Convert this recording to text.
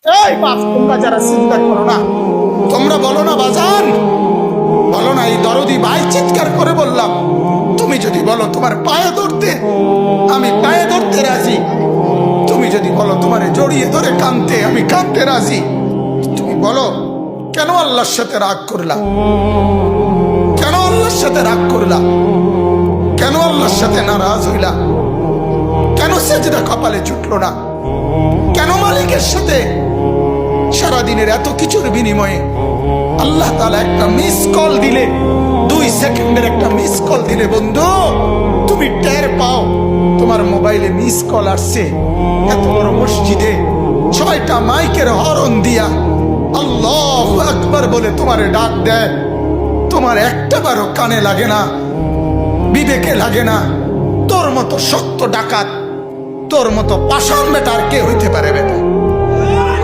এই বাপ, তোমরা যারা চিন্তা করো না, তোমরা বলো না বাজান, বলো না। এই দরদি ভাই চিৎকার করে বললাম, তুমি যদি বলো তোমার পায়ে ধরতে, আমি পায়ে ধরতে রাজি। তুমি যদি বলো তোমার জড়িয়ে ধরে কাঁদতে, আমি কাঁদতে রাজি। তুমি বলো কেন আল্লাহর সাথে রাগ করলা? কেন আল্লাহর সাথে রাগ করলা? কেন আল্লাহর সাথে নারাজ হইলা? কেন সেজদা কপালে ছুটলো না? কেন মালিকের সাথে সারাদিনের এত কিছুর বিনিময়ে আল্লাহ তাআলা একটা মিস কল দিলে, 2 সেকেন্ডের একটা মিস কল দিলে বন্ধু তুমি টের পাও তোমার মোবাইলে মিস কল আসছে। এত বড় মসজিদে 6টা মাইকের হরন দিয়া আল্লাহু আকবার বলে তোমারে ডাক দেয়, তোমার একটাবারও কানে লাগে না, বিবেকে লাগে না। তোর মতো সত্য ডাকাত, তোর মতো পাষাণ বেটার কে হইতে পারে বেটা?